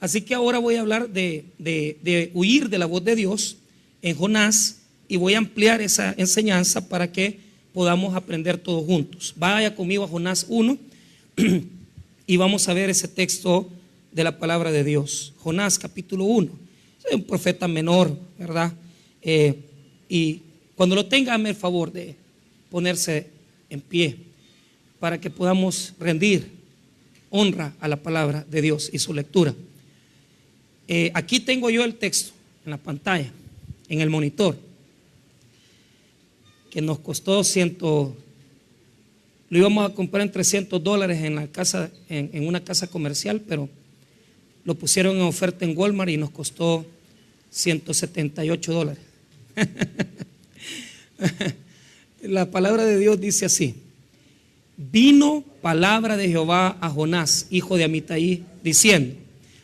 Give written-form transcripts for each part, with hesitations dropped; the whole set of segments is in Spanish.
Así que ahora voy a hablar de huir de la voz de Dios en Jonás, y voy a ampliar esa enseñanza para que podamos aprender todos juntos. Vaya conmigo a Jonás 1 y vamos a ver ese texto de la palabra de Dios. Jonás capítulo 1. Es un profeta menor, ¿verdad? Y cuando lo tenga, hazme el favor de ponerse en pie para que podamos rendir honra a la palabra de Dios y su lectura. Aquí tengo yo el texto en la pantalla, en el monitor, que nos costó lo íbamos a comprar en $300 en la casa, en una casa comercial, pero lo pusieron en oferta en Walmart y nos costó $178. La palabra de Dios dice así: vino palabra de Jehová a Jonás, hijo de Amitai, diciendo: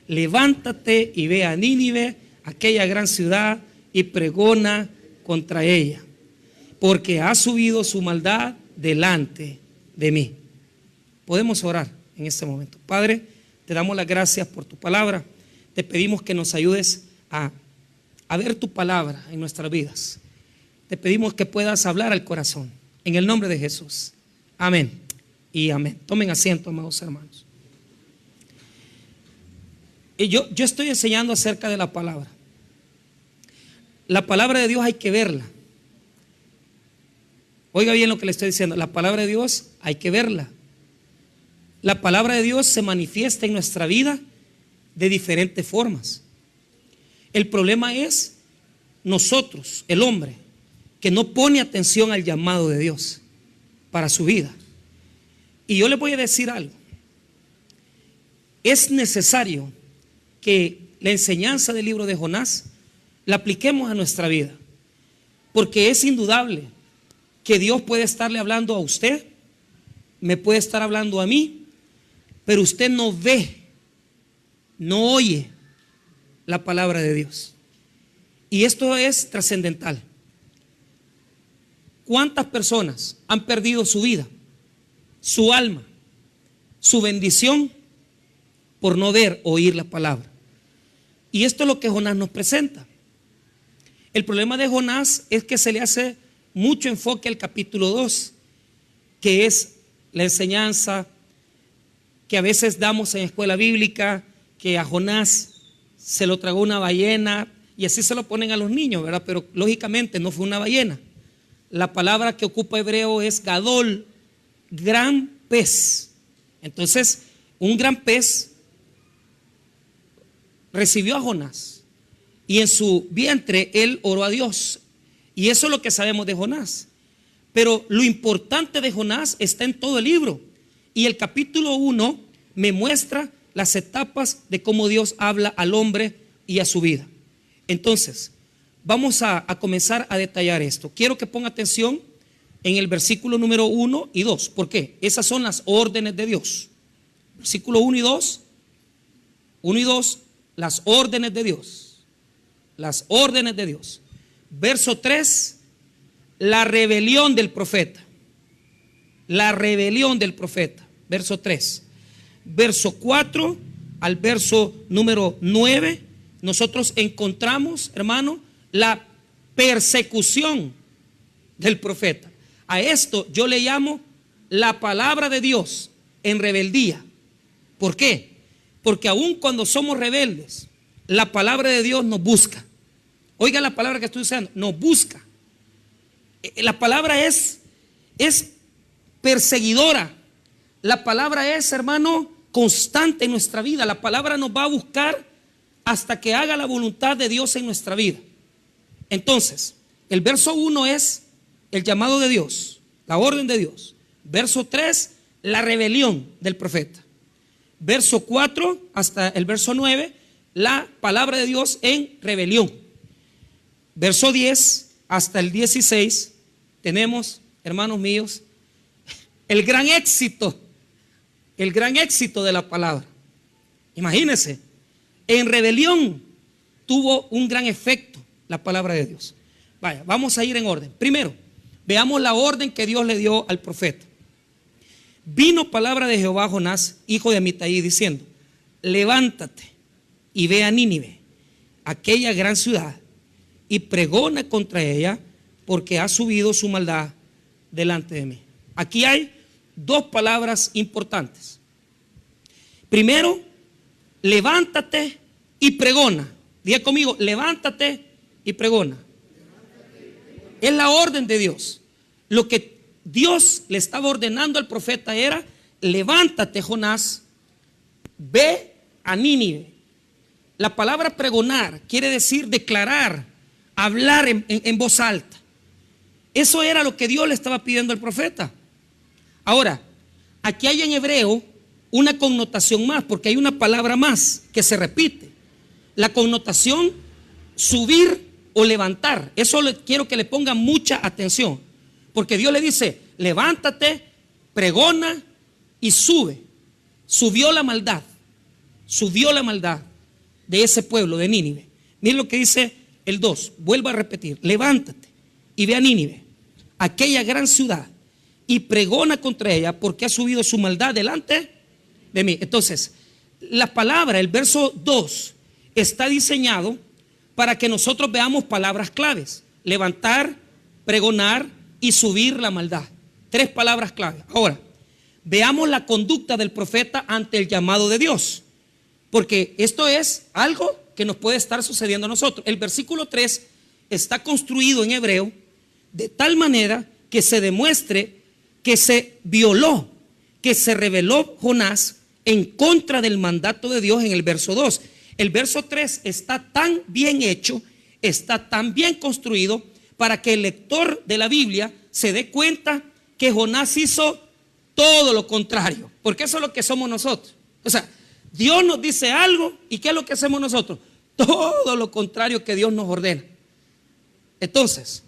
levántate y ve a Nínive, aquella gran ciudad, y pregona contra ella, porque ha subido su maldad delante de mí. Podemos orar en este momento. Padre, te damos las gracias por tu palabra. Te pedimos que nos ayudes a ver tu palabra en nuestras vidas. Te pedimos que puedas hablar al corazón. En el nombre de Jesús. Amén y amén. Tomen asiento, amados hermanos. Y yo estoy enseñando acerca de la palabra. La palabra de Dios hay que verla. Oiga bien lo que le estoy diciendo. La palabra de Dios hay que verla. La palabra de Dios se manifiesta en nuestra vida de diferentes formas. El problema es nosotros, el hombre, que no pone atención al llamado de Dios para su vida. Y yo le voy a decir algo. Es necesario que la enseñanza del libro de Jonás la apliquemos a nuestra vida, porque es indudable que Dios puede estarle hablando a usted, me puede estar hablando a mí, pero usted no ve, no oye la palabra de Dios. Y esto es trascendental. ¿Cuántas personas han perdido su vida, su alma, su bendición por no ver o oír la palabra? Y esto es lo que Jonás nos presenta. El problema de Jonás es que se le hace mucho enfoque al capítulo 2, que es la enseñanza que a veces damos en escuela bíblica, que a Jonás se lo tragó una ballena, y así se lo ponen a los niños, ¿verdad? Pero lógicamente no fue una ballena. La palabra que ocupa hebreo es gadol, gran pez. Entonces, un gran pez recibió a Jonás, y en su vientre él oró a Dios. Y eso es lo que sabemos de Jonás. Pero lo importante de Jonás está en todo el libro. Y el capítulo 1 me muestra las etapas de cómo Dios habla al hombre y a su vida. Entonces, vamos a comenzar a detallar esto. Quiero que ponga atención en el versículo número 1 y 2. ¿Por qué? Esas son las órdenes de Dios. Versículo 1 y 2. 1 y 2, las órdenes de Dios. Las órdenes de Dios. Verso 3, la rebelión del profeta. La rebelión del profeta. Verso 3. Verso 4 al verso número 9, nosotros encontramos, hermano, la persecución del profeta. A esto yo le llamo la palabra de Dios en rebeldía. ¿Por qué? Porque aun cuando somos rebeldes, la palabra de Dios nos busca. Oiga la palabra que estoy usando, nos busca. La palabra es perseguidora. La palabra es, hermano, constante en nuestra vida. La palabra nos va a buscar hasta que haga la voluntad de Dios en nuestra vida. Entonces, el verso 1 es el llamado de Dios, la orden de Dios. Verso 3, la rebelión del profeta. Verso 4 hasta el verso 9, la palabra de Dios en rebelión. Verso 10 hasta el 16 tenemos, hermanos míos, el gran éxito de la palabra. Imagínense, en rebelión tuvo un gran efecto la palabra de Dios. Vaya, vamos a ir en orden. Primero, veamos la orden que Dios le dio al profeta. Vino palabra de Jehová a Jonás, hijo de Amitai, diciendo: levántate y ve a Nínive, aquella gran ciudad, y pregona contra ella, porque ha subido su maldad delante de mí. Aquí hay dos palabras importantes. Primero, levántate y pregona. Diga conmigo, levántate y pregona. Es la orden de Dios. Lo que Dios le estaba ordenando al profeta era: levántate, Jonás, ve a Nínive. La palabra pregonar quiere decir declarar, hablar en voz alta. Eso era lo que Dios le estaba pidiendo al profeta. Ahora, aquí hay en hebreo una connotación más, porque hay una palabra más que se repite. La connotación subir o levantar. Eso quiero que le pongan mucha atención, porque Dios le dice: levántate, pregona y sube. Subió la maldad de ese pueblo de Nínive. Miren lo que dice el 2, vuelvo a repetir: levántate y ve a Nínive, aquella gran ciudad, y pregona contra ella, porque ha subido su maldad delante de mí. Entonces, la palabra, el verso 2, está diseñado para que nosotros veamos palabras claves: levantar, pregonar y subir la maldad. 3 palabras claves. Ahora, veamos la conducta del profeta ante el llamado de Dios, porque esto es algo que nos puede estar sucediendo a nosotros. El versículo 3 está construido en hebreo de tal manera que se demuestre que se violó, que se rebeló Jonás en contra del mandato de Dios en el verso 2. El verso 3 está tan bien hecho, está tan bien construido, para que el lector de la Biblia se dé cuenta que Jonás hizo todo lo contrario, porque eso es lo que somos nosotros. O sea, Dios nos dice algo, ¿y qué es lo que hacemos nosotros? Todo lo contrario que Dios nos ordena. Entonces,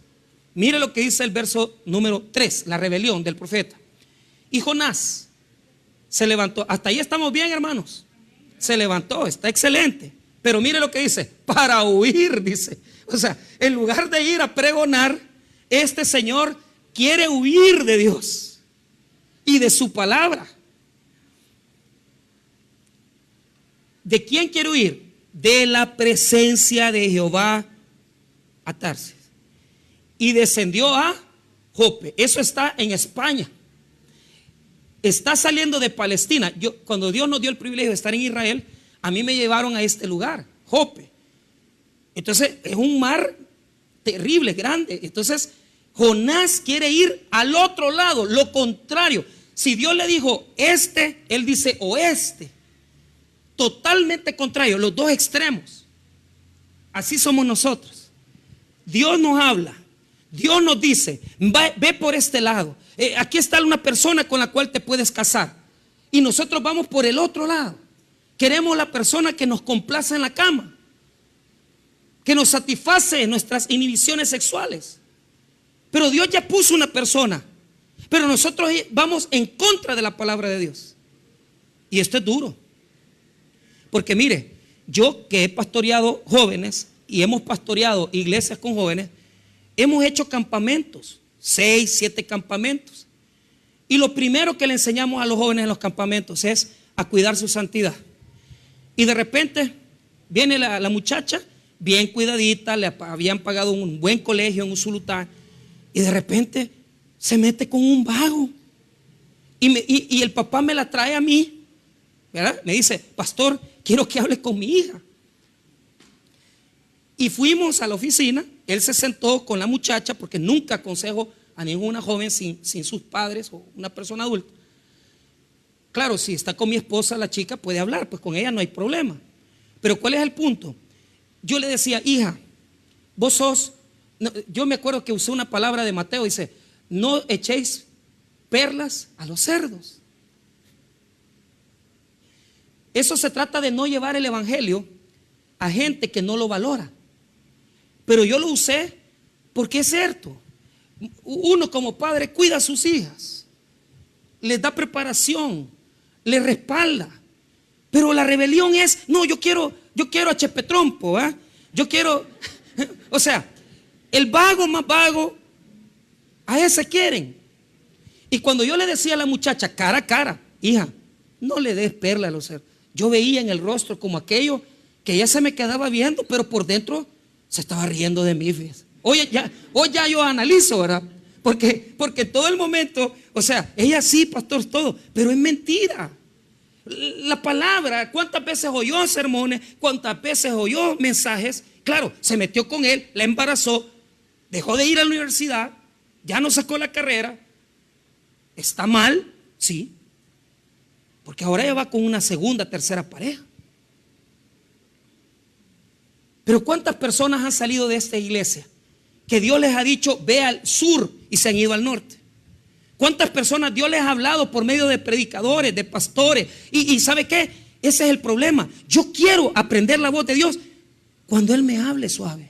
mire lo que dice el verso número 3, la rebelión del profeta. Y Jonás se levantó. Hasta ahí estamos bien, hermanos. Se levantó, está excelente. Pero mire lo que dice: para huir, dice. O sea, en lugar de ir a pregonar, este señor quiere huir de Dios y de su palabra. ¿De quién quiere huir? De la presencia de Jehová a Tarsis. Y descendió a Jope. Eso está en España. Está saliendo de Palestina. Cuando Dios nos dio el privilegio de estar en Israel, a mí me llevaron a este lugar, Jope. Entonces es un mar terrible, grande. Entonces Jonás quiere ir al otro lado, lo contrario. Si Dios le dijo este, él dice oeste. Totalmente contrario, los dos extremos. Así somos nosotros. Dios nos habla, Dios nos dice: ve por este lado. Aquí está una persona con la cual te puedes casar. Y nosotros vamos por el otro lado. Queremos la persona que nos complace en la cama, que nos satisface nuestras inhibiciones sexuales. Pero Dios ya puso una persona, pero nosotros vamos en contra de la palabra de Dios. Y esto es duro, porque mire, yo que he pastoreado jóvenes y hemos pastoreado iglesias con jóvenes, hemos hecho campamentos, 6, 7 campamentos. Y lo primero que le enseñamos a los jóvenes en los campamentos es a cuidar su santidad. Y de repente viene la muchacha bien cuidadita, le habían pagado un buen colegio en Usulután, y de repente se mete con un vago. Y el papá me la trae a mí, ¿verdad? Me dice: pastor, quiero que hable con mi hija. Y fuimos a la oficina. Él se sentó con la muchacha, porque nunca aconsejo a ninguna joven sin sus padres o una persona adulta. Claro, si está con mi esposa, la chica puede hablar, pues con ella no hay problema. Pero ¿cuál es el punto? Yo le decía: hija, vos sos, yo me acuerdo que usé una palabra de Mateo, dice: no echéis perlas a los cerdos. Eso se trata de no llevar el evangelio a gente que no lo valora. Pero yo lo usé porque es cierto. Uno como padre cuida a sus hijas, les da preparación, les respalda. Pero la rebelión es: no, yo quiero a Chepetrompo, ¿eh? Yo quiero, o sea, el vago más vago, a ese quieren. Y cuando yo le decía a la muchacha cara a cara: hija, no le des perla a los cerdos, yo veía en el rostro como aquello que ella se me quedaba viendo, pero por dentro se estaba riendo de mí, fíjese. Hoy ya yo analizo, ¿verdad? Porque todo el momento, o sea, ella sí, pastor, todo, pero es mentira. La palabra, ¿cuántas veces oyó sermones? ¿Cuántas veces oyó mensajes? Claro, se metió con él, la embarazó, dejó de ir a la universidad, ya no sacó la carrera. ¿Está mal? Sí. Porque ahora ella va con una segunda, tercera pareja. Pero ¿cuántas personas han salido de esta iglesia que Dios les ha dicho ve al sur y se han ido al norte? ¿Cuántas personas Dios les ha hablado por medio de predicadores, de pastores? Y ¿sabe qué? Ese es el problema. Yo quiero aprender la voz de Dios cuando Él me hable suave.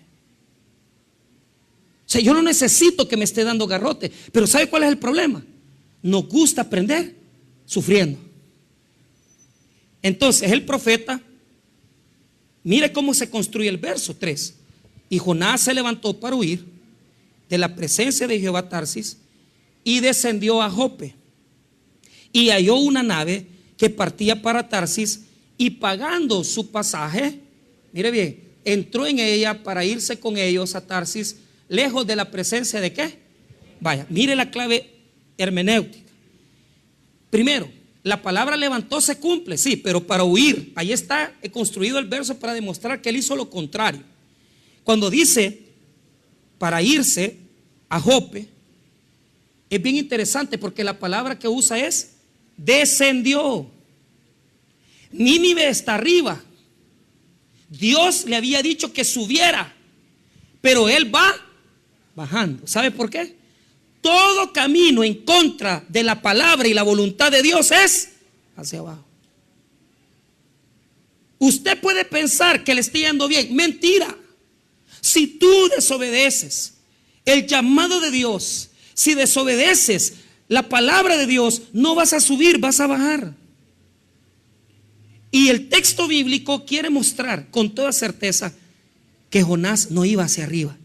O sea, yo no necesito que me esté dando garrote. Pero ¿sabe cuál es el problema? Nos gusta aprender sufriendo. Entonces el profeta, mire cómo se construye el verso 3. Y Jonás se levantó para huir de la presencia de Jehová Tarsis y descendió a Jope. Y halló una nave que partía para Tarsis y pagando su pasaje, mire bien, entró en ella para irse con ellos a Tarsis, lejos de la presencia de ¿qué? Vaya, mire la clave hermenéutica. Primero, la palabra levantó se cumple, sí, pero para huir. Ahí está construido el verso para demostrar que él hizo lo contrario. Cuando dice para irse a Jope, es bien interesante porque la palabra que usa es descendió. Nínive está arriba. Dios le había dicho que subiera, pero él va bajando. ¿Sabe por qué? Todo camino en contra de la palabra y la voluntad de Dios es hacia abajo. Usted puede pensar que le esté yendo bien. Mentira. Si tú desobedeces el llamado de Dios, si desobedeces la palabra de Dios, no vas a subir, vas a bajar. Y el texto bíblico quiere mostrar con toda certeza que Jonás no iba hacia arriba,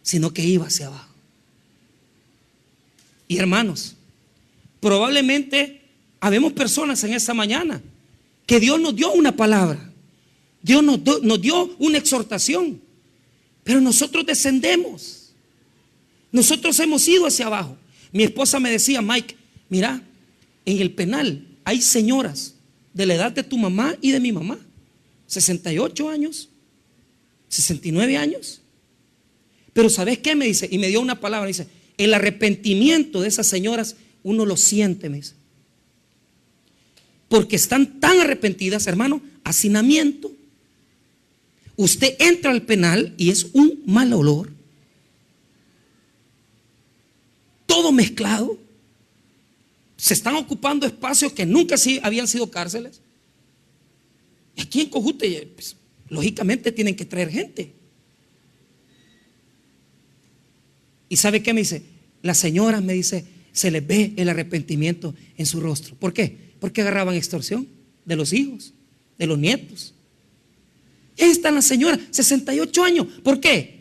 sino que iba hacia abajo. Y hermanos, probablemente habemos personas en esta mañana que Dios nos dio una palabra, Dios nos dio una exhortación, pero nosotros descendemos, nosotros hemos ido hacia abajo. Mi esposa me decía: Mike, mira, en el penal hay señoras de la edad de tu mamá y de mi mamá, 68 años, 69 años. Pero ¿sabes qué? Me dice, y me dio una palabra, dice: el arrepentimiento de esas señoras uno lo siente, me dice, porque están tan arrepentidas, hermano. Hacinamiento. Usted entra al penal y es un mal olor, todo mezclado. Se están ocupando espacios que nunca habían sido cárceles. Y aquí en Cojute, pues, lógicamente tienen que traer gente. ¿Y sabe qué me dice? Las señoras, me dice, se les ve el arrepentimiento en su rostro. ¿Por qué? Porque agarraban extorsión de los hijos, de los nietos. Y ahí están las señoras, 68 años. ¿Por qué?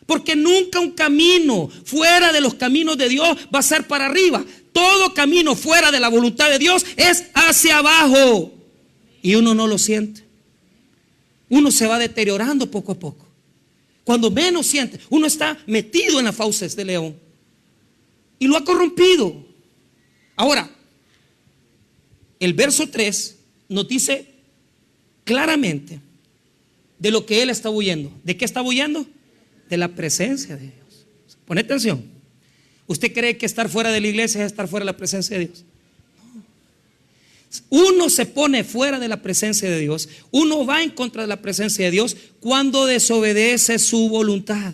Porque nunca un camino fuera de los caminos de Dios va a ser para arriba. Todo camino fuera de la voluntad de Dios es hacia abajo. Y uno no lo siente. Uno se va deteriorando poco a poco. Cuando menos siente, uno está metido en las fauces de león y lo ha corrompido. Ahora, el verso 3 nos dice claramente de lo que él está huyendo. ¿De qué está huyendo? De la presencia de Dios. Pone atención. ¿Usted cree que estar fuera de la iglesia es estar fuera de la presencia de Dios? No. Uno se pone fuera de la presencia de Dios, uno va en contra de la presencia de Dios cuando desobedece su voluntad,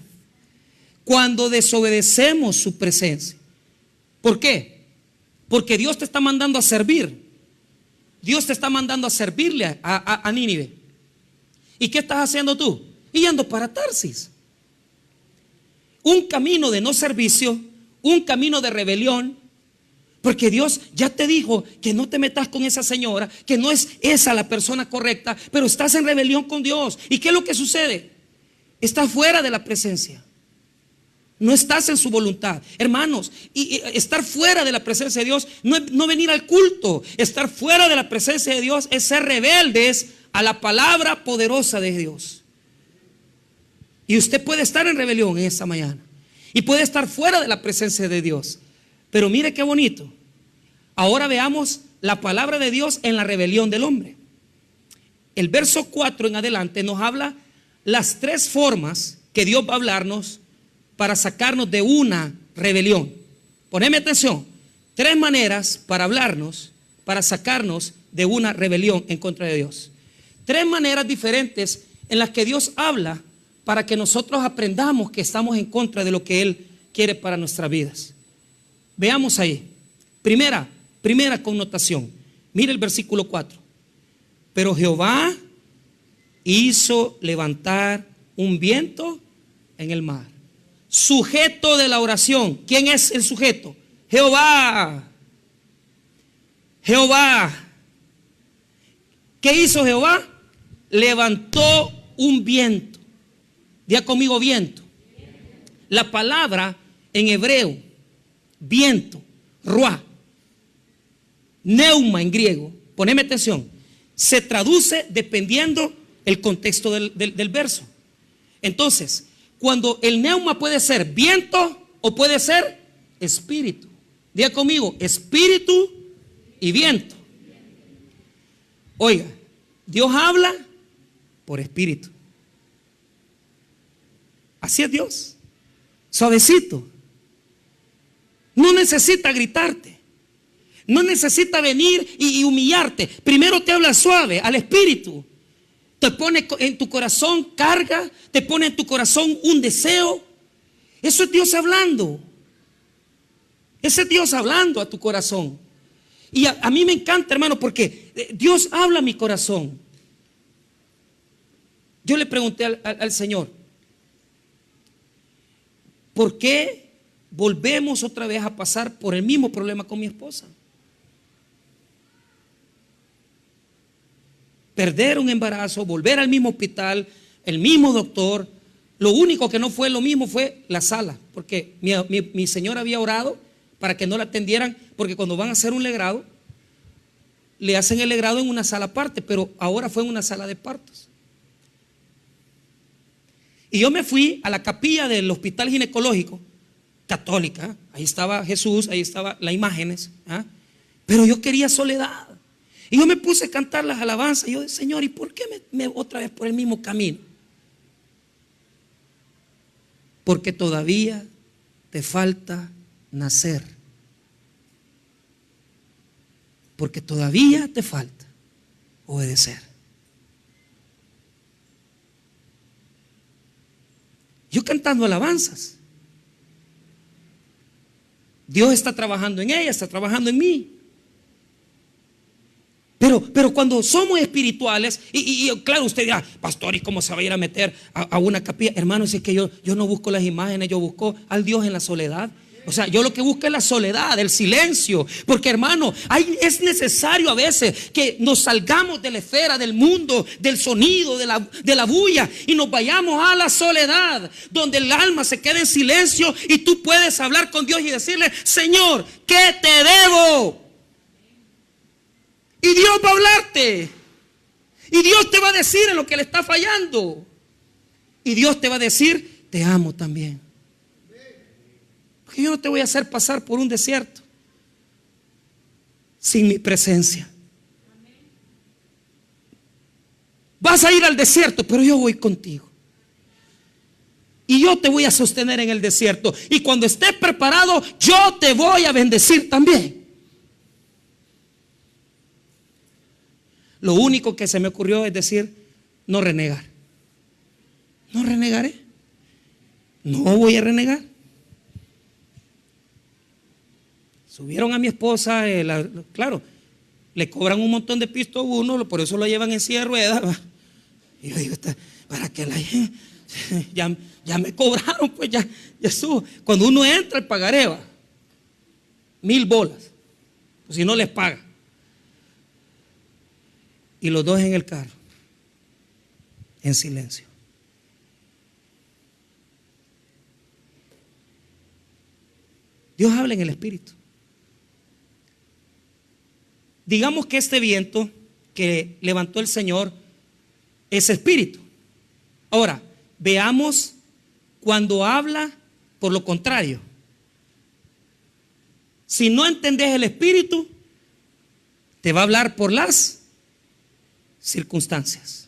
cuando desobedecemos su presencia. ¿Por qué? Porque Dios te está mandando a servir. Dios te está mandando a servirle a Nínive. ¿Y qué estás haciendo tú? Yendo para Tarsis. Un camino de no servicio, un camino de rebelión. Porque Dios ya te dijo que no te metas con esa señora, que no es esa la persona correcta, pero estás en rebelión con Dios. ¿Y qué es lo que sucede? Estás fuera de la presencia. No estás en su voluntad. Hermanos, y estar fuera de la presencia de Dios no es no venir al culto. Estar fuera de la presencia de Dios es ser rebeldes a la palabra poderosa de Dios. Y usted puede estar en rebelión en esta mañana y puede estar fuera de la presencia de Dios. Pero mire qué bonito. Ahora veamos la palabra de Dios en la rebelión del hombre. El verso 4 en adelante nos habla las tres formas que Dios va a hablarnos para sacarnos de una rebelión. Poneme atención. Tres maneras para hablarnos, para sacarnos de una rebelión en contra de Dios. Tres maneras diferentes en las que Dios habla para que nosotros aprendamos que estamos en contra de lo que Él quiere para nuestras vidas. Veamos ahí. Primera connotación. Mire el versículo 4. Pero Jehová hizo levantar un viento en el mar. Sujeto de la oración. ¿Quién es el sujeto? Jehová. Jehová. ¿Qué hizo Jehová? Levantó un viento. Diga conmigo, viento. La palabra en hebreo, viento, ruá, neuma en griego, poneme atención, se traduce dependiendo el contexto del verso. Entonces, cuando el neuma puede ser viento o puede ser espíritu. Diga conmigo, espíritu y viento. Oiga, Dios habla por espíritu. Así es Dios. Suavecito. No necesita gritarte. No necesita venir y humillarte. Primero te habla suave al espíritu. Te pone en tu corazón carga. Te pone en tu corazón un deseo. Eso es Dios hablando. Ese es Dios hablando a tu corazón. Y a mí me encanta, hermano, porque Dios habla a mi corazón. Yo le pregunté al Señor, ¿por qué volvemos otra vez a pasar por el mismo problema con mi esposa? Perder un embarazo, volver al mismo hospital, el mismo doctor. Lo único que no fue lo mismo fue la sala, porque mi señora había orado para que no la atendieran, porque cuando van a hacer un legrado, le hacen el legrado en una sala aparte, pero ahora fue en una sala de partos. Y yo me fui a la capilla del hospital ginecológico católica. Ahí estaba Jesús, ahí estaban las imágenes, pero yo quería soledad. Y yo me puse a cantar las alabanzas. Y yo, Señor, ¿y por qué me otra vez por el mismo camino? Porque todavía te falta nacer. Porque todavía te falta obedecer. Yo cantando alabanzas. Dios está trabajando en ella, está trabajando en mí. Pero cuando somos espirituales, y claro, usted dirá, pastor, ¿y cómo se va a ir a meter a una capilla? Hermano, es que yo no busco las imágenes, yo busco al Dios en la soledad. O sea, yo lo que busco es la soledad, el silencio. Porque, hermano, es necesario a veces que nos salgamos de la esfera del mundo, del sonido, de la bulla, y nos vayamos a la soledad, donde el alma se queda en silencio y tú puedes hablar con Dios y decirle, Señor, ¿qué te debo? Y Dios va a hablarte. Y Dios te va a decir en lo que le está fallando. Y Dios te va a decir, te amo también. Porque yo no te voy a hacer pasar por un desierto sin mi presencia. Vas a ir al desierto, pero yo voy contigo. Y yo te voy a sostener en el desierto. Y cuando estés preparado, yo te voy a bendecir también. Lo único que se me ocurrió es decir, no renegar. No renegaré. No voy a renegar. Subieron a mi esposa, claro, le cobran un montón de pisto a uno, por eso lo llevan en silla de ruedas. Y yo digo, para que ya me cobraron, pues ya subo. Cuando uno entra, el pagaré va 1,000 bolas, pues si no les paga. Y los dos en el carro, en silencio. Dios habla en el Espíritu. Digamos que este viento que levantó el Señor es espíritu. Ahora, veamos cuando habla por lo contrario. Si no entendés el espíritu, te va a hablar por las circunstancias.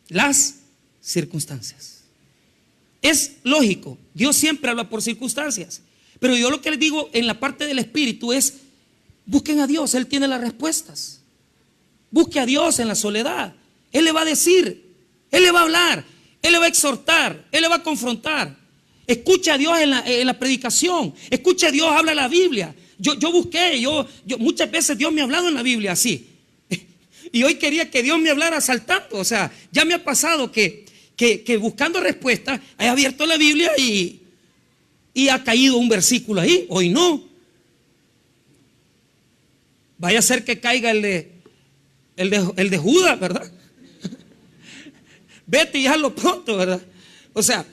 Las circunstancias. Es lógico, Dios siempre habla por circunstancias. Pero yo lo que les digo en la parte del espíritu es: busquen a Dios, Él tiene las respuestas. Busque a Dios en la soledad. Él le va a decir, Él le va a hablar, Él le va a exhortar, Él le va a confrontar. Escuche a Dios en la predicación. Escuche a Dios, habla la Biblia. Yo busqué, muchas veces Dios me ha hablado en la Biblia así. Y hoy quería que Dios me hablara saltando. O sea, ya me ha pasado que buscando respuestas he abierto la Biblia y ha caído un versículo ahí. Hoy no. Vaya a ser que caiga el de Judas, ¿verdad? Vete y hazlo pronto, ¿verdad? O sea,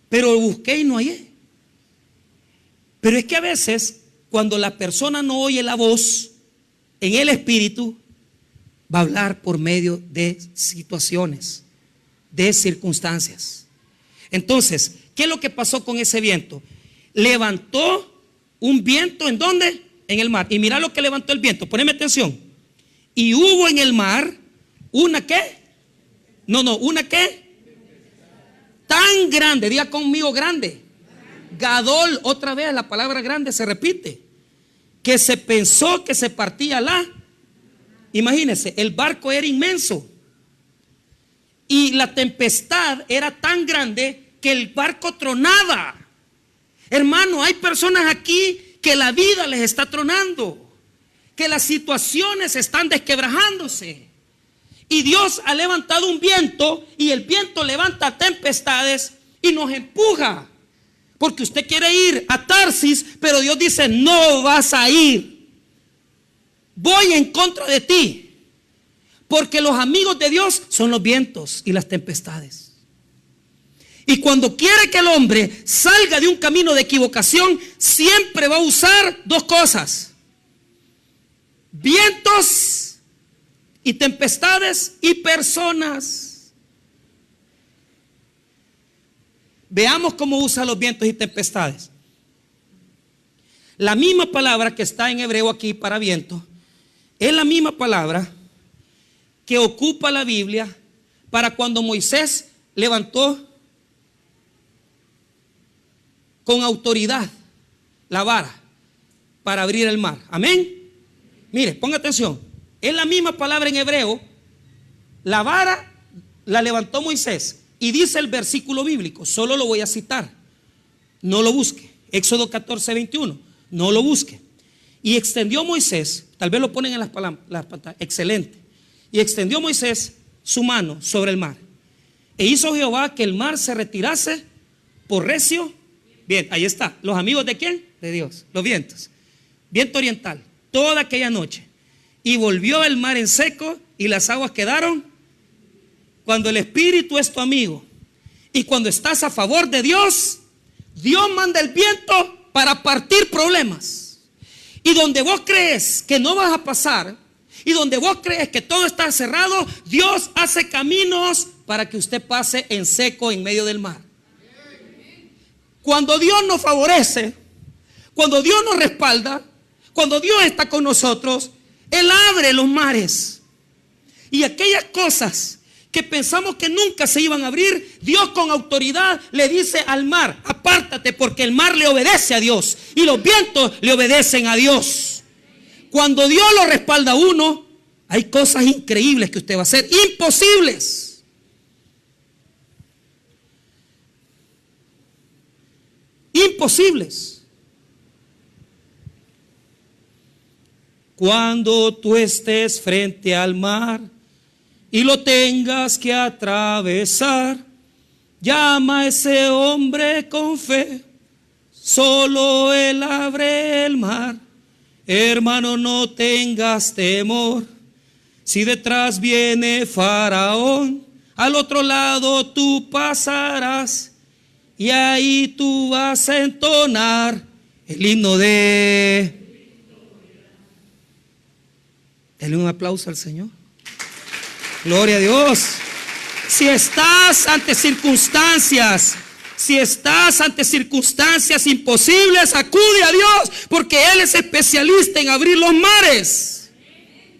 pero busqué y no hallé. Pero es que a veces, cuando la persona no oye la voz en el espíritu, va a hablar por medio de situaciones, de circunstancias. Entonces, ¿qué es lo que pasó con ese viento? Levantó un viento, ¿en dónde? En el mar. Y mira lo que levantó el viento, poneme atención. Y hubo en el mar una ¿qué? Una ¿qué? Tan grande, diga conmigo grande. Gadol, otra vez la palabra grande se repite. Que se pensó que se partía imagínense, el barco era inmenso. Y la tempestad era tan grande que el barco tronaba. Hermano, hay personas aquí que la vida les está tronando, que las situaciones están desquebrajándose. Y Dios ha levantado un viento, y el viento levanta tempestades y nos empuja. Porque usted quiere ir a Tarsis, pero Dios dice: no vas a ir. Voy en contra de ti. Porque los amigos de Dios son los vientos y las tempestades. Y cuando quiere que el hombre salga de un camino de equivocación, siempre va a usar dos cosas: vientos y tempestades y personas. Veamos cómo usa los vientos y tempestades. La misma palabra que está en hebreo aquí para viento es la misma palabra que ocupa la Biblia para cuando Moisés levantó con autoridad la vara para abrir el mar. Amén. Mire, ponga atención. Es la misma palabra en hebreo. La vara la levantó Moisés. Y dice el versículo bíblico, solo lo voy a citar, no lo busque. Éxodo 14, 21, no lo busque. Y extendió Moisés, tal vez lo ponen en las pantallas, excelente. Y extendió Moisés su mano sobre el mar. E hizo Jehová que el mar se retirase por recio. Bien, ahí está. ¿Los amigos de quién? De Dios, los vientos. Viento oriental, toda aquella noche. Y volvió el mar en seco y las aguas quedaron. Cuando el Espíritu es tu amigo y cuando estás a favor de Dios, Dios manda el viento para partir problemas. Y donde vos crees que no vas a pasar, y donde vos crees que todo está cerrado, Dios hace caminos para que usted pase en seco en medio del mar. Cuando Dios nos favorece, cuando Dios nos respalda, cuando Dios está con nosotros, Él abre los mares. Y aquellas cosas que pensamos que nunca se iban a abrir, Dios con autoridad le dice al mar: apártate, porque el mar le obedece a Dios y los vientos le obedecen a Dios. Cuando Dios lo respalda a uno, hay cosas increíbles que usted va a hacer, imposibles. Imposibles. Cuando tú estés frente al mar y lo tengas que atravesar, llama a ese hombre con fe, solo él abre el mar. Hermano, no tengas temor, si detrás viene Faraón, al otro lado tú pasarás, y ahí tú vas a entonar el himno de... Denle un aplauso al Señor. Gloria a Dios. Si estás ante circunstancias imposibles, acude a Dios, porque Él es especialista en abrir los mares.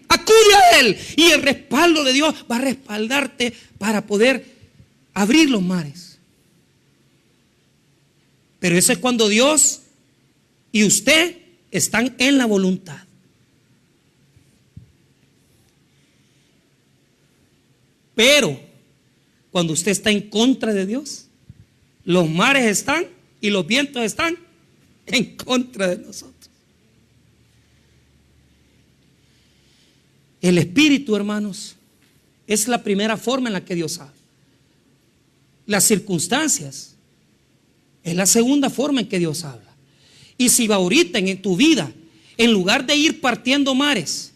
Acude a Él y el respaldo de Dios va a respaldarte para poder abrir los mares. Pero eso es cuando Dios y usted están en la voluntad. Pero cuando usted está en contra de Dios, los mares están y los vientos están en contra de nosotros. El Espíritu, hermanos, es la primera forma en la que Dios habla. Las circunstancias es la segunda forma en que Dios habla. Y si va ahorita en tu vida, en lugar de ir partiendo mares,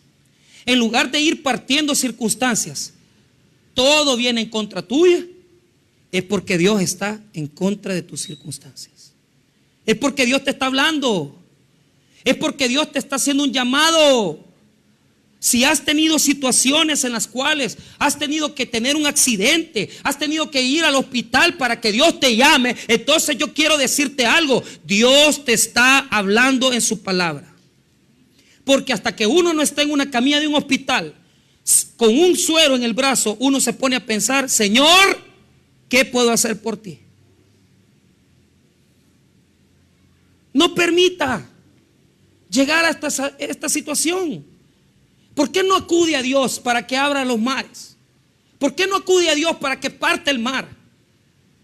en lugar de ir partiendo circunstancias, todo viene en contra tuya, es porque Dios está en contra de tus circunstancias. Es porque Dios te está hablando. Es porque Dios te está haciendo un llamado. Si has tenido situaciones en las cuales has tenido que tener un accidente, has tenido que ir al hospital para que Dios te llame, entonces yo quiero decirte algo. Dios te está hablando en su palabra. Porque hasta que uno no está en una camilla de un hospital con un suero en el brazo, uno se pone a pensar: Señor, ¿qué puedo hacer por ti? No permita llegar a esta situación. ¿Por qué no acude a Dios para que abra los mares? ¿Por qué no acude a Dios para que parte el mar?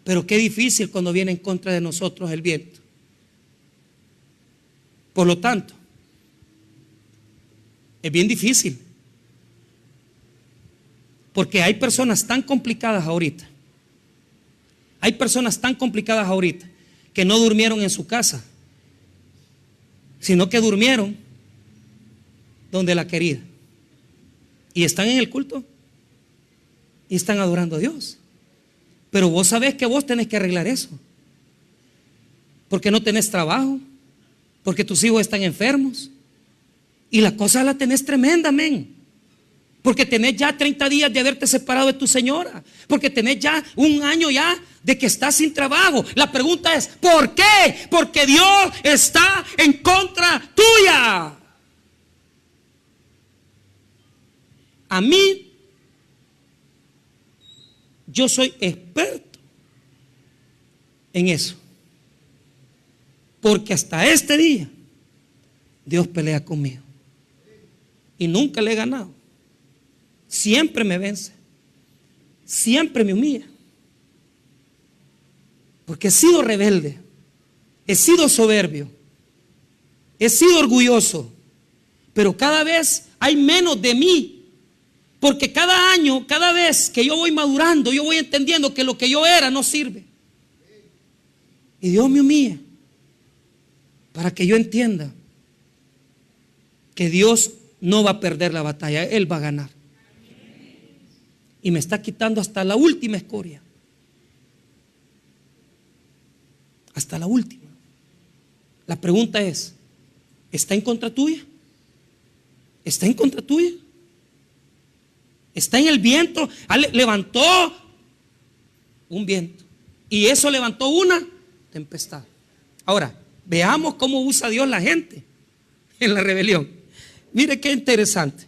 Pero qué difícil cuando viene en contra de nosotros el viento. Por lo tanto, es bien difícil. Porque hay personas tan complicadas ahorita. Hay personas tan complicadas ahorita que no durmieron en su casa, sino que durmieron donde la querida. Y están en el culto y están adorando a Dios. Pero vos sabés que vos tenés que arreglar eso. Porque no tenés trabajo, porque tus hijos están enfermos. Y la cosa la tenés tremenda, amén. Porque tenés ya 30 días de haberte separado de tu señora. Porque tenés ya un año ya de que estás sin trabajo. La pregunta es: ¿por qué? Porque Dios está en contra tuya. A mí, yo soy experto en eso. Porque hasta este día Dios pelea conmigo. Y nunca le he ganado. Siempre me vence. Siempre me humilla. Porque he sido rebelde. He sido soberbio. He sido orgulloso. Pero cada vez hay menos de mí. Porque cada año, cada vez que yo voy madurando, yo voy entendiendo que lo que yo era no sirve. Y Dios me humilla para que yo entienda que Dios no va a perder la batalla, Él va a ganar. Y me está quitando hasta la última escoria. Hasta la última. La pregunta es: ¿está en contra tuya? ¿Está en contra tuya? Está en el viento. Levantó un viento y eso levantó una tempestad. Ahora, veamos cómo usa Dios la gente en la rebelión. Mire qué interesante.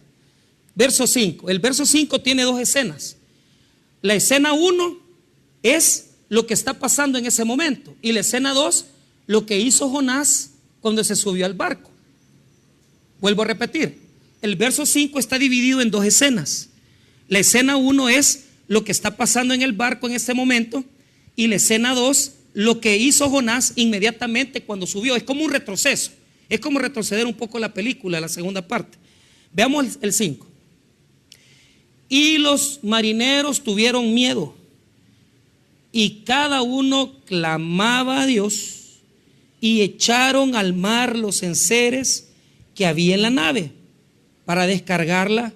Verso 5. El verso 5 tiene dos escenas. La escena 1 es lo que está pasando en ese momento. Y la escena 2, lo que hizo Jonás cuando se subió al barco. Vuelvo a repetir. El verso 5 está dividido en dos escenas. La escena 1 es lo que está pasando en el barco en este momento. Y la escena 2, lo que hizo Jonás inmediatamente cuando subió. Es como un retroceso. Es como retroceder un poco la película, la segunda parte. Veamos el 5. Y los marineros tuvieron miedo. Y cada uno clamaba a Dios. Y echaron al mar los enseres que había en la nave para descargarla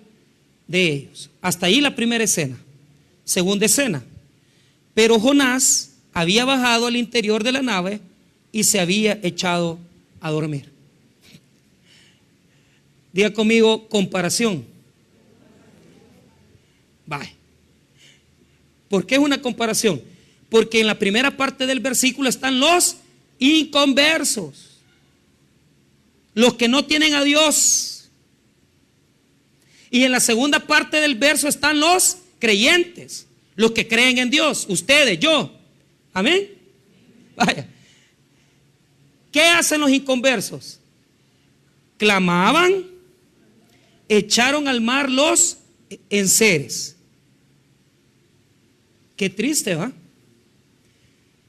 de ellos. Hasta ahí la primera escena. Segunda escena: pero Jonás había bajado al interior de la nave y se había echado a dormir. Diga conmigo: comparación. Vaya. ¿Por qué es una comparación? Porque en la primera parte del versículo están los inconversos, los que no tienen a Dios. Y en la segunda parte del verso están los creyentes, los que creen en Dios, ustedes, yo. Amén. Vaya. ¿Qué hacen los inconversos? Clamaban, echaron al mar los enseres. Qué triste, ¿va?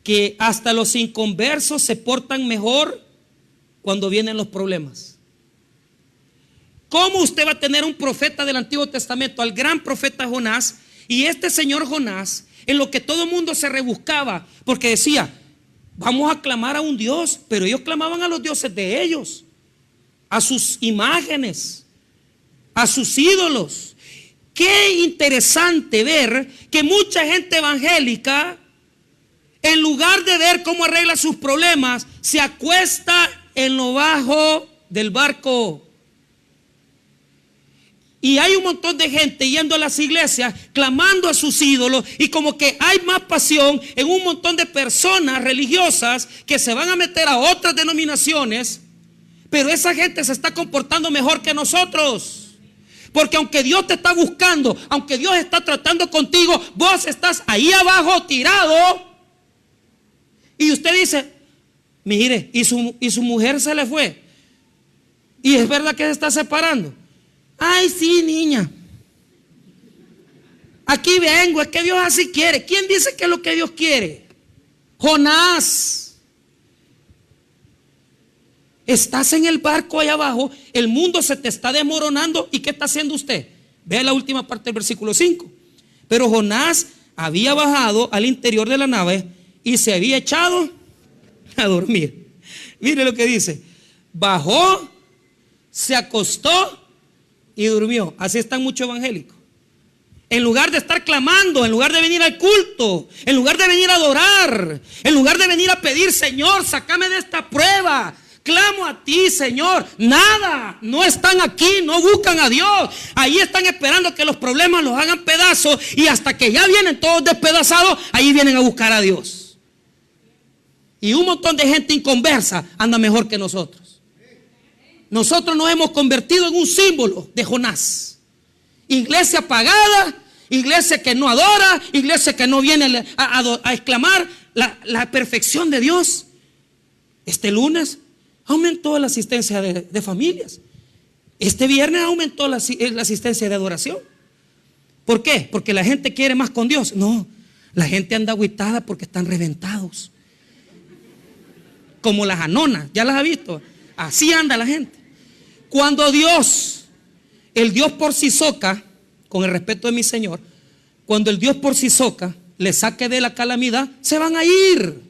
Que hasta los inconversos se portan mejor cuando vienen los problemas. ¿Cómo usted va a tener un profeta del Antiguo Testamento, al gran profeta Jonás, y este señor Jonás, en lo que todo el mundo se rebuscaba, porque decía, vamos a clamar a un Dios, pero ellos clamaban a los dioses de ellos, a sus imágenes, a sus ídolos? Qué interesante ver que mucha gente evangélica, en lugar de ver cómo arregla sus problemas, se acuesta en lo bajo del barco. Y hay un montón de gente yendo a las iglesias, clamando a sus ídolos, y como que hay más pasión en un montón de personas religiosas que se van a meter a otras denominaciones, pero esa gente se está comportando mejor que nosotros. Porque aunque Dios te está buscando, aunque Dios está tratando contigo, vos estás ahí abajo tirado. Y usted dice, mire, y su mujer se le fue. Y es verdad que se está separando. Ay, sí, niña. Aquí vengo, es que Dios así quiere. ¿Quién dice que es lo que Dios quiere? Jonás. Estás en el barco allá abajo, el mundo se te está desmoronando. ¿Y qué está haciendo usted? Vea la última parte del versículo 5. Pero Jonás había bajado al interior de la nave y se había echado a dormir. Mire lo que dice: bajó, se acostó y durmió. Así están muchos evangélicos. En lugar de estar clamando, en lugar de venir al culto, en lugar de venir a adorar, en lugar de venir a pedir, Señor, sácame de esta prueba, clamo a ti, Señor. Nada, no están aquí, no buscan a Dios. Ahí están esperando que los problemas los hagan pedazos, y hasta que ya vienen todos despedazados, ahí vienen a buscar a Dios. Y un montón de gente inconversa anda mejor que nosotros. Nosotros nos hemos convertido en un símbolo de Jonás. Iglesia apagada, iglesia que no adora, iglesia que no viene a exclamar la perfección de Dios. Este lunes aumentó la asistencia de familias. Este viernes aumentó la asistencia de adoración. ¿Por qué? Porque la gente quiere más con Dios. No, la gente anda agüitada porque están reventados. Como las anonas, ¿ya las ha visto? Así anda la gente. Cuando Dios, el Dios por sí soca, con el respeto de mi Señor, cuando el Dios por sí soca le saque de la calamidad, se van a ir.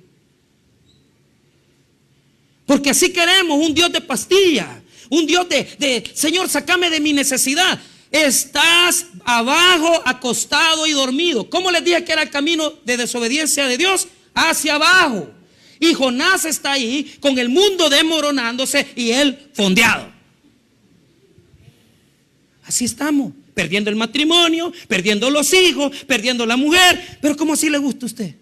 Porque así queremos un Dios de pastilla, un Dios de Señor, sácame de mi necesidad. Estás abajo, acostado y dormido. ¿Cómo les dije que era el camino de desobediencia de Dios? Hacia abajo. Y Jonás está ahí con el mundo desmoronándose y él fondeado. Así estamos, perdiendo el matrimonio, perdiendo los hijos, perdiendo la mujer. Pero ¿cómo así le gusta a usted?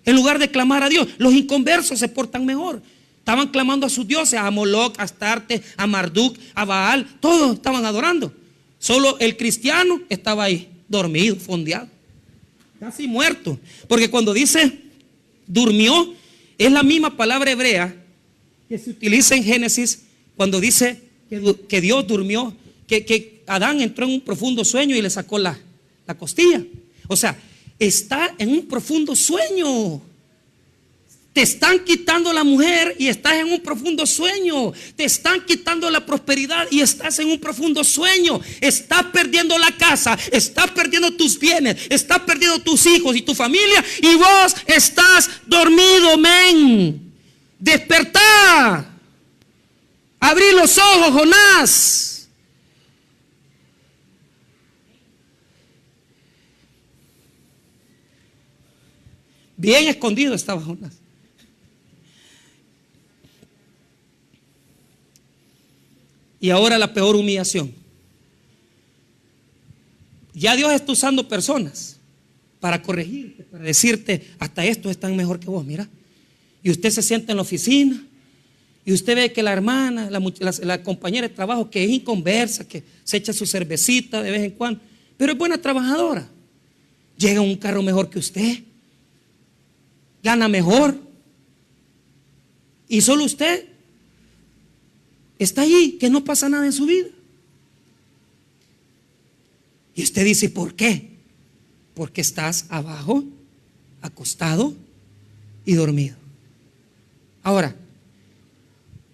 En lugar de clamar a Dios, los inconversos se portan mejor. Estaban clamando a sus dioses, a Moloch, a Astarte, a Marduk, a Baal. Todos estaban adorando. Solo el cristiano estaba ahí, dormido, fondeado, casi muerto. Porque cuando dice durmió, es la misma palabra hebrea que se utiliza en Génesis cuando dice que Dios durmió, que Adán entró en un profundo sueño y le sacó la costilla. O sea, está en un profundo sueño. Te están quitando la mujer y estás en un profundo sueño. Te están quitando la prosperidad y estás en un profundo sueño. Estás perdiendo la casa, estás perdiendo tus bienes, estás perdiendo tus hijos y tu familia, y vos estás dormido, men. Despertá. Abrí los ojos, Jonás. Bien escondido estaba Jonás. Y ahora la peor humillación. ya Dios está usando personas para corregirte, para decirte, hasta estos están mejor que vos, mira. Y usted se sienta en la oficina y usted ve que la hermana, la compañera de trabajo que es inconversa, que se echa su cervecita de vez en cuando, pero es buena trabajadora, llega en un carro mejor que usted, gana mejor, y solo usted está ahí, que no pasa nada en su vida. Y usted dice, ¿por qué? Porque estás abajo, acostado y dormido. Ahora,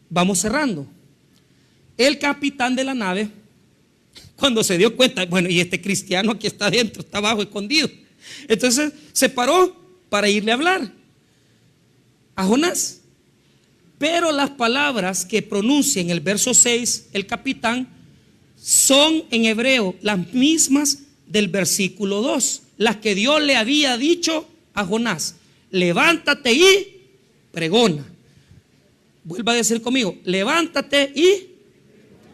vamos cerrando. El capitán de la nave, cuando se dio cuenta, bueno, y este cristiano aquí está adentro, está abajo escondido, entonces se paró para irle a hablar a Jonás. Pero las palabras que pronuncia en el verso 6 el capitán son en hebreo las mismas del versículo 2, las que Dios le había dicho a Jonás: levántate y pregona. Vuelva a decir conmigo, levántate y.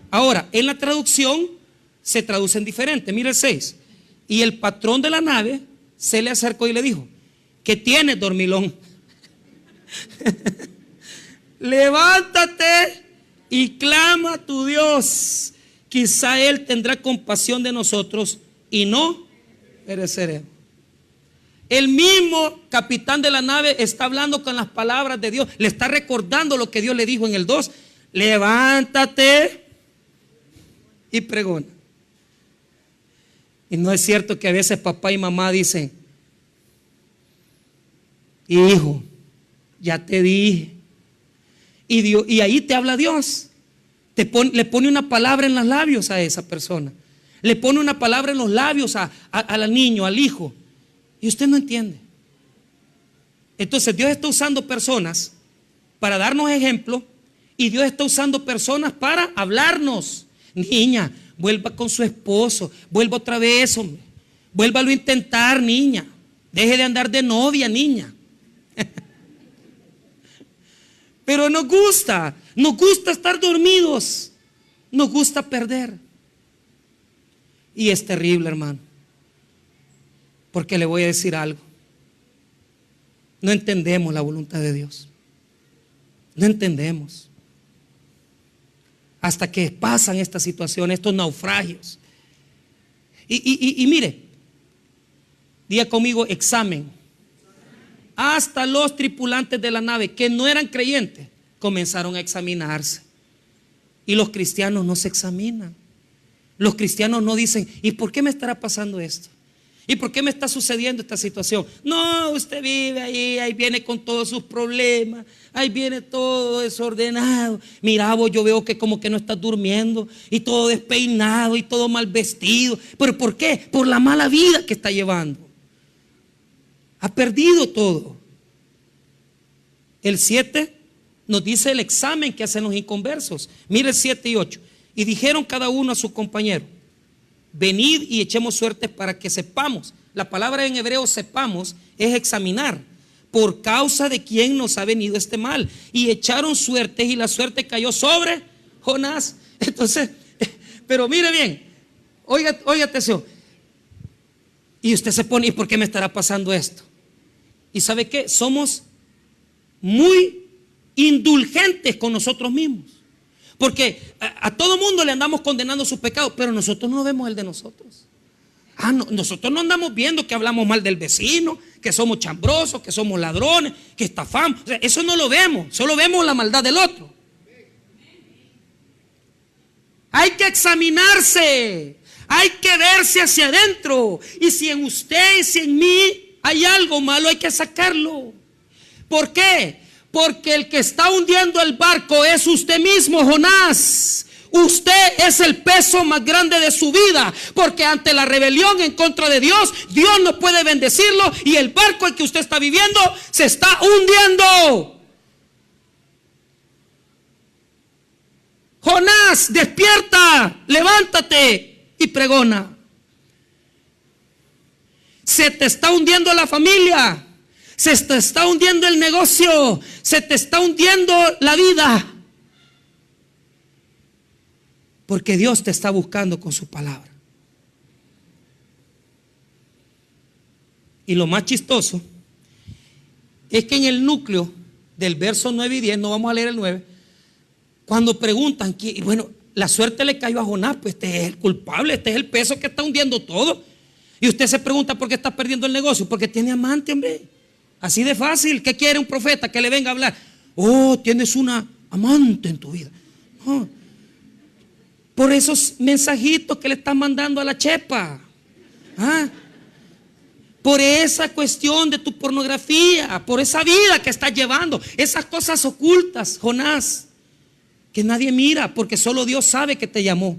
Ahora, en la traducción se traducen diferente. Mira el 6. Y el patrón de la nave se le acercó y le dijo: ¿qué tienes, dormilón? Levántate y clama a tu Dios, quizá Él tendrá compasión de nosotros y no pereceremos. El mismo capitán de la nave está hablando con las palabras de Dios, le está recordando lo que Dios le dijo en el 2: levántate y pregona. Y no es cierto que a veces papá y mamá dicen: hijo, ya te dije. Y ahí te habla Dios, le pone una palabra en los labios a esa persona, le pone una palabra en los labios al niño, al hijo, y usted no entiende. Entonces Dios está usando personas para darnos ejemplo, y Dios está usando personas para hablarnos. Niña, vuelva con su esposo, vuelva otra vez, hombre, vuélvalo a intentar, niña, deje de andar de novia, niña. Pero nos gusta estar dormidos, nos gusta perder. Y es terrible, hermano, porque le voy a decir algo: no entendemos la voluntad de Dios, no entendemos, hasta que pasan estas situaciones, estos naufragios. Y mire, diga conmigo: examen. Hasta los tripulantes de la nave, que no eran creyentes, comenzaron a examinarse. Y los cristianos no se examinan. Los cristianos no dicen: ¿y por qué me estará pasando esto? ¿Y por qué me está sucediendo esta situación? No, usted vive ahí viene con todos sus problemas, ahí viene todo desordenado. Mira, vos, yo veo que como que no estás durmiendo, y todo despeinado, y todo mal vestido. ¿Pero por qué? Por la mala vida que está llevando. Ha perdido todo. El 7 nos dice el examen que hacen los inconversos. Mire el 7 y 8. Y dijeron cada uno a su compañero: venid y echemos suertes para que sepamos. La palabra en hebreo sepamos es examinar, por causa de quién nos ha venido este mal. Y echaron suertes, y la suerte cayó sobre Jonás. Entonces, pero mire bien, oiga atención. Y usted se pone: ¿y por qué me estará pasando esto? Y ¿sabe qué? Somos muy indulgentes con nosotros mismos, porque a todo mundo le andamos condenando sus pecados, pero nosotros no vemos el de nosotros. No, nosotros no andamos viendo que hablamos mal del vecino, que somos chambrosos, que somos ladrones, que estafamos. O sea, eso no lo vemos, solo vemos la maldad del otro. Hay que examinarse, hay que verse hacia adentro, y si en usted y si en mí hay algo malo, hay que sacarlo. ¿Por qué? Porque el que está hundiendo el barco es usted mismo, Jonás. Usted es el peso más grande de su vida, porque ante la rebelión en contra de Dios, Dios no puede bendecirlo, y el barco en que usted está viviendo se está hundiendo. Jonás, despierta, levántate y pregona. Se te está hundiendo la familia, se te está hundiendo el negocio, se te está hundiendo la vida, porque Dios te está buscando con su palabra. Y lo más chistoso es que en el núcleo del verso 9 y 10, no vamos a leer el 9, cuando preguntan, bueno, la suerte le cayó a Jonás, pues este es el culpable, este es el peso que está hundiendo todo. Y usted se pregunta por qué está perdiendo el negocio, porque tiene amante, hombre. Así de fácil. ¿Qué quiere un profeta que le venga a hablar? Oh, tienes una amante en tu vida. No. Por esos mensajitos que le están mandando a la chepa. ¿Ah? Por esa cuestión de tu pornografía, por esa vida que estás llevando, esas cosas ocultas, Jonás, que nadie mira, porque solo Dios sabe que te llamó,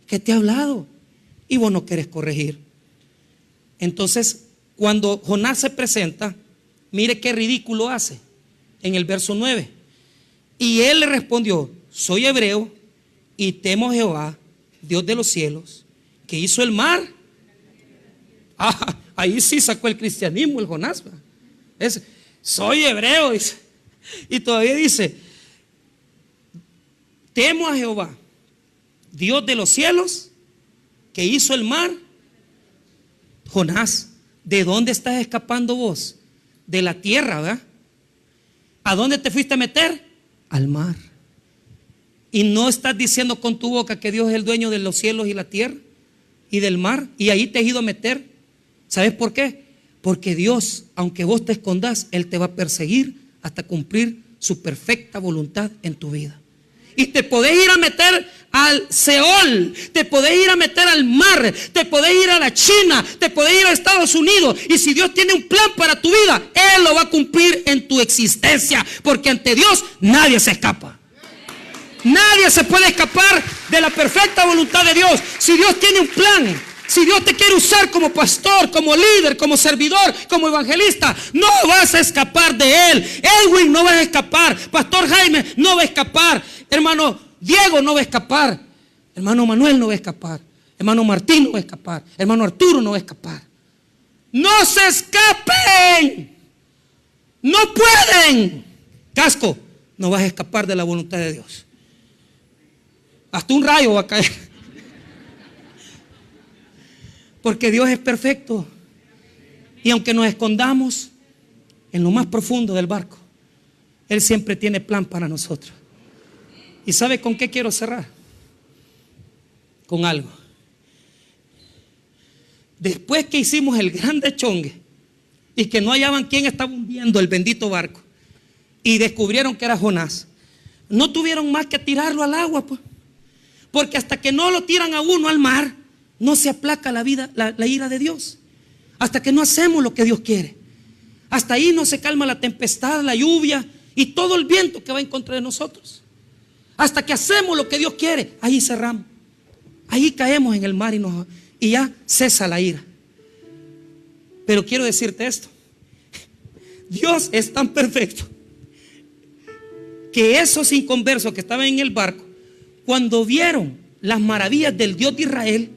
que te ha hablado, y vos no querés corregir. Entonces, cuando Jonás se presenta, mire qué ridículo hace en el verso 9. Y él le respondió: soy hebreo y temo a Jehová, Dios de los cielos, que hizo el mar. Ah, ahí sí sacó el cristianismo el Jonás. Soy hebreo, dice. Y todavía dice: temo a Jehová, Dios de los cielos, que hizo el mar. Jonás, ¿de dónde estás escapando vos? De la tierra, ¿verdad? ¿A dónde te fuiste a meter? Al mar. Y no estás diciendo con tu boca que Dios es el dueño de los cielos y la tierra y del mar, y ahí te has ido a meter. ¿Sabes por qué? Porque Dios, aunque vos te escondas, Él te va a perseguir hasta cumplir su perfecta voluntad en tu vida. Y te podés ir a meter al Seol, te podés ir a meter al mar, te podés ir a la China, te podés ir a Estados Unidos. Y si Dios tiene un plan para tu vida, Él lo va a cumplir en tu existencia, porque ante Dios nadie se escapa. Nadie se puede escapar de la perfecta voluntad de Dios. Si Dios tiene un plan, si Dios te quiere usar como pastor, como líder, como servidor, como evangelista, no vas a escapar de Él. Edwin no va a escapar, Pastor Jaime no va a escapar, hermano Diego no va a escapar, hermano Manuel no va a escapar, hermano Martín no va a escapar, hermano Arturo no va a escapar. No se escapen, no pueden. Casco, no vas a escapar de la voluntad de Dios. Hasta un rayo va a caer. Porque Dios es perfecto. Y aunque nos escondamos en lo más profundo del barco, Él siempre tiene plan para nosotros. ¿Y sabe con qué quiero cerrar? Con algo. Después que hicimos el gran deschongue y que no hallaban quién estaba hundiendo el bendito barco y descubrieron que era Jonás, no tuvieron más que tirarlo al agua, pues. Porque hasta que no lo tiran a uno al mar, no se aplaca la ira de Dios. Hasta que no hacemos lo que Dios quiere. Hasta ahí no se calma la tempestad, la lluvia y todo el viento que va en contra de nosotros. Hasta que hacemos lo que Dios quiere, ahí cerramos. Ahí caemos en el mar y ya cesa la ira. Pero quiero decirte esto: Dios es tan perfecto que esos inconversos que estaban en el barco, cuando vieron las maravillas del Dios de Israel,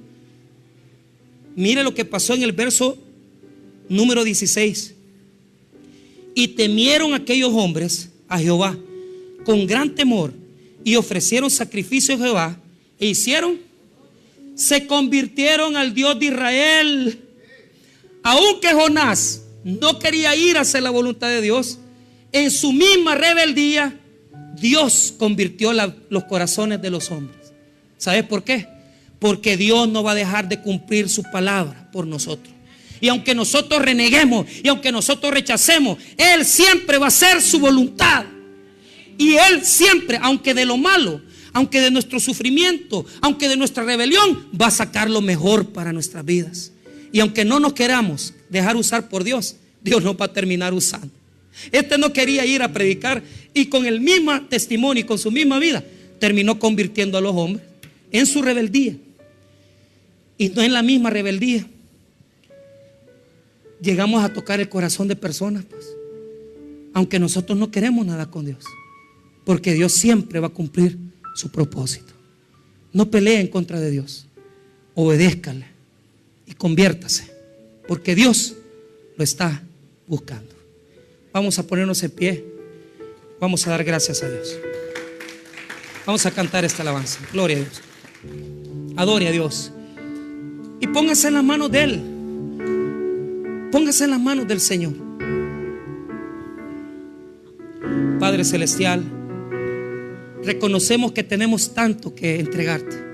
mire lo que pasó en el verso número 16. Y temieron aquellos hombres a Jehová con gran temor y ofrecieron sacrificio a Jehová e hicieron, se convirtieron al Dios de Israel. Aunque Jonás no quería ir hacia la voluntad de Dios, en su misma rebeldía Dios convirtió los corazones de los hombres. ¿Sabes por qué? Porque Dios no va a dejar de cumplir su palabra por nosotros. Y aunque nosotros reneguemos y aunque nosotros rechacemos, Él siempre va a hacer su voluntad. Y Él siempre, aunque de lo malo, aunque de nuestro sufrimiento, aunque de nuestra rebelión, va a sacar lo mejor para nuestras vidas. Y aunque no nos queramos dejar usar por Dios, Dios nos va a terminar usando. Este no quería ir a predicar y con el mismo testimonio y con su misma vida terminó convirtiendo a los hombres en su rebeldía. Y no en la misma rebeldía llegamos a tocar el corazón de personas, pues, aunque nosotros no queremos nada con Dios, porque Dios siempre va a cumplir su propósito. No pelee en contra de Dios, obedézcale y conviértase, porque Dios lo está buscando. Vamos a ponernos en pie, vamos a dar gracias a Dios, vamos a cantar esta alabanza. Gloria a Dios, adore a Dios y póngase en las manos de Él. Póngase en las manos del Señor. Padre Celestial, reconocemos que tenemos tanto que entregarte.